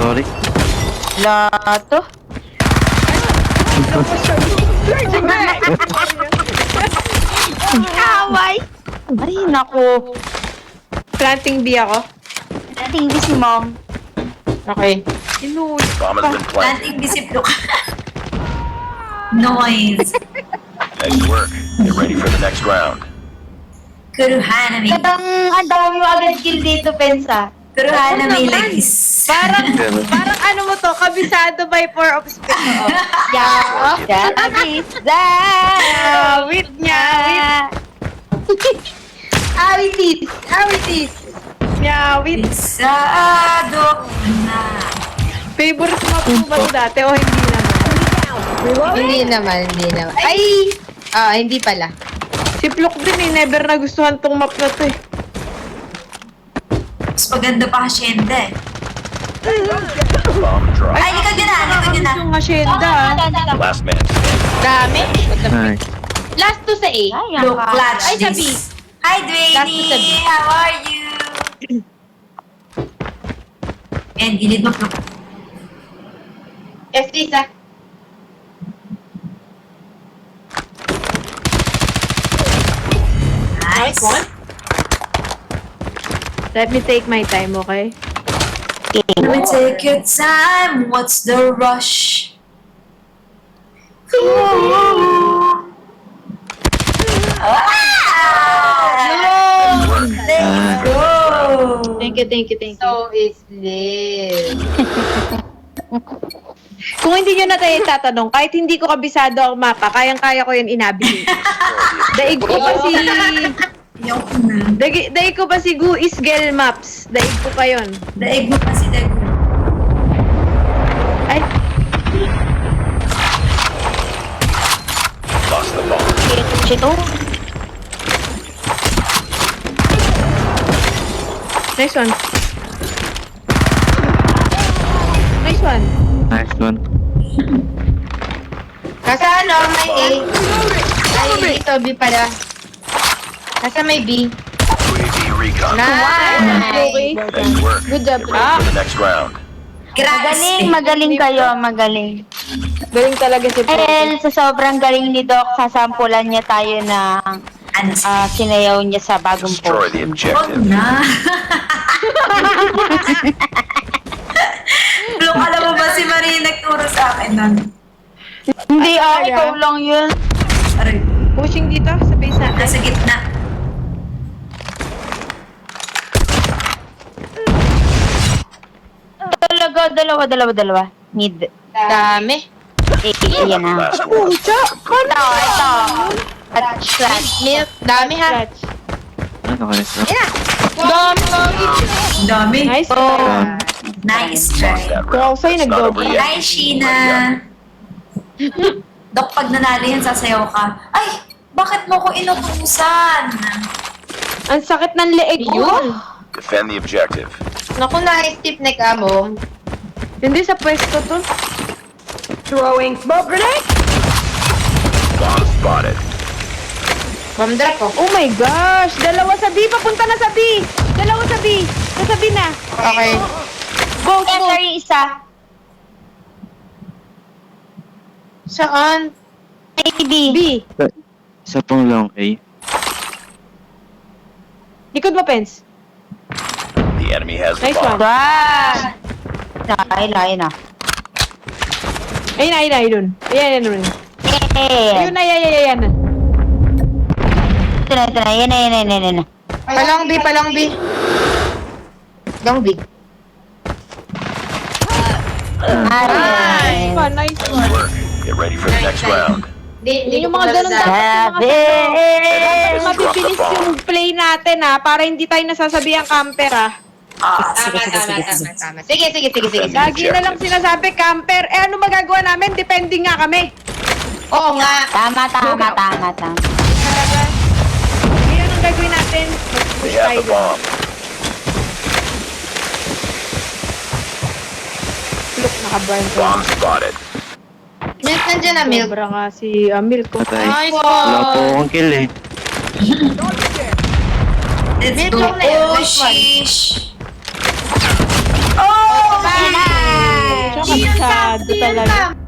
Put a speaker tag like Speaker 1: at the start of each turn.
Speaker 1: Sorry.
Speaker 2: Lato. Away. Ay, naku.
Speaker 3: Planting B ako.
Speaker 2: Natingin si mom.
Speaker 3: Okay. Inuwi
Speaker 4: Bomb has been planted.
Speaker 5: Planting disiplo ka. Noise.
Speaker 4: Nice work. Get ready for the next round.
Speaker 5: Kuruhana may...
Speaker 2: Ang dami mo agad kill dito, Pensa.
Speaker 5: Kuruhana may
Speaker 3: naman.
Speaker 5: lagis.
Speaker 3: Parang ano mo to, kabisado by 4 of spin.
Speaker 2: Yeah. Kabisa.
Speaker 3: Wait niya, wait. Awitis. Yeah, wait.
Speaker 5: Isado na.
Speaker 3: Favorite mo po ba ito dati o hindi naman?
Speaker 6: Hindi naman. Ay! Hindi pala.
Speaker 3: Si Plok din eh, never nagustuhan tong map na to eh.
Speaker 5: Mas maganda pa hasyenda eh.
Speaker 4: Bomb drop.
Speaker 5: Ay, ikaw din na, ikaw din na.
Speaker 3: Yung asyenda ah.
Speaker 4: Last man standing.
Speaker 6: Dami.
Speaker 1: Nice.
Speaker 6: Last to sa A.
Speaker 2: Ay,
Speaker 5: Look, clutch
Speaker 6: Ay, sabi.
Speaker 5: this. Hi,
Speaker 6: Last to sabi.
Speaker 5: Dwayne! How are you? And gilid mo, Plok.
Speaker 6: Yes, Lisa.
Speaker 5: Nice.
Speaker 3: Let me take my time, okay?
Speaker 5: Let me take your time. What's the rush?
Speaker 4: Nice work.
Speaker 5: Let's go!
Speaker 3: Thank you.
Speaker 6: So is this.
Speaker 3: Kung hindi nyo na tayo tatanong, kahit hindi ko kabisado ang mapa, kayang-kaya ko yun inabigay. Daig ko pa si...
Speaker 5: Yung na.
Speaker 3: Daig ko pa si Guis Gel Maps. Daig ko pa yun.
Speaker 5: Daig mo pa si Daig.
Speaker 3: Ay,
Speaker 4: Lost the bomb.
Speaker 2: Chito.
Speaker 3: nice one. Nice one.
Speaker 1: Nice one.
Speaker 6: Kasa ano, may A. Ay, ito, B pala. Kasa may B.
Speaker 4: UAV recon.
Speaker 3: Okay.
Speaker 4: Nice work.
Speaker 3: Good job.
Speaker 4: Get ready for the next round.
Speaker 2: Magaling kayo, magaling.
Speaker 3: Galing talaga si Plok.
Speaker 2: Dahil sa sobrang galing ni Doc, sasampulan niya tayo ng
Speaker 5: Ano
Speaker 2: sinayaw niya sa bagong
Speaker 4: Destroy
Speaker 2: post.
Speaker 4: the
Speaker 5: Huwag
Speaker 4: objective.
Speaker 5: na. Plok, alam mo ba si Maria nagturo sa akin nun?
Speaker 2: Hindi ikaw lang yun.
Speaker 5: Aray,
Speaker 3: Pushing dito sa base natin.
Speaker 5: nasa gitna.
Speaker 2: Dalawa. Mid.
Speaker 6: Dami.
Speaker 2: Yan na.
Speaker 4: Last one.
Speaker 2: Ito. At slash.
Speaker 6: Milk. Dami ha.
Speaker 3: Clutch.
Speaker 1: Ano ka nito?
Speaker 6: Dami.
Speaker 5: Ang dami.
Speaker 3: Nice.
Speaker 5: Nice
Speaker 4: Lost
Speaker 5: try.
Speaker 4: that
Speaker 3: Kung
Speaker 4: round.
Speaker 3: sa'yo
Speaker 4: It's not over
Speaker 3: nag-double.
Speaker 4: yet.
Speaker 5: Hi, Sheena. Dok, pag nanalo yan, sasayaw ka. Ay, bakit mo ko inutusan?
Speaker 3: Ang sakit ng leeg ko.
Speaker 6: Yun.
Speaker 4: Defend the objective.
Speaker 6: Naku, na-stip na ka mo.
Speaker 3: Hindi sa pwesto to.
Speaker 4: Bomb spotted.
Speaker 6: Bomb drop ko.
Speaker 3: Oh my gosh! Dalawa sa B! Papunta na sa B! Dalawa sa B! Nasa B na!
Speaker 6: Okay.
Speaker 3: Both!
Speaker 2: Enter yung isa.
Speaker 6: Saan?
Speaker 2: Maybe.
Speaker 3: B!
Speaker 1: Isa pang long A.
Speaker 3: Likod mo, Pens.
Speaker 4: The enemy has the
Speaker 3: Nice
Speaker 4: bomb.
Speaker 3: one.
Speaker 2: Wow! Lain na.
Speaker 3: Ayun. Ayan. Ayun na, yan.
Speaker 2: Ito na. Yan na.
Speaker 6: Palong B. Long B.
Speaker 2: Ay.
Speaker 3: Nice
Speaker 4: Nice
Speaker 3: one.
Speaker 4: work. Get ready for the next round.
Speaker 3: Yung mga ganun
Speaker 2: Sabi.
Speaker 3: Mabibilis yung play natin para hindi tayo nasasabi ang camper
Speaker 6: Tama. Sige.
Speaker 3: Lagi na lang sinasabi camper. Ano magagawa namin? Depending nga kami.
Speaker 6: Oo nga.
Speaker 2: Tama.
Speaker 3: Ngayon ang gagawin natin.
Speaker 4: They have the bomb.
Speaker 3: Look, nakaburn ko.
Speaker 4: Bomb spotted.
Speaker 6: Milk, nandiyan na milk.
Speaker 3: Sobra nga si Milk ko.
Speaker 1: Patay.
Speaker 6: Nice
Speaker 1: Wala po
Speaker 6: one.
Speaker 1: akong kill eh.
Speaker 5: Let's
Speaker 6: Milk
Speaker 5: go.
Speaker 6: lang na yan.
Speaker 5: Oh,
Speaker 6: Nice one.
Speaker 5: sheesh.
Speaker 6: Oh!
Speaker 2: Yan na.
Speaker 3: Kabisado
Speaker 6: Yan,
Speaker 3: talaga.
Speaker 6: ma'am.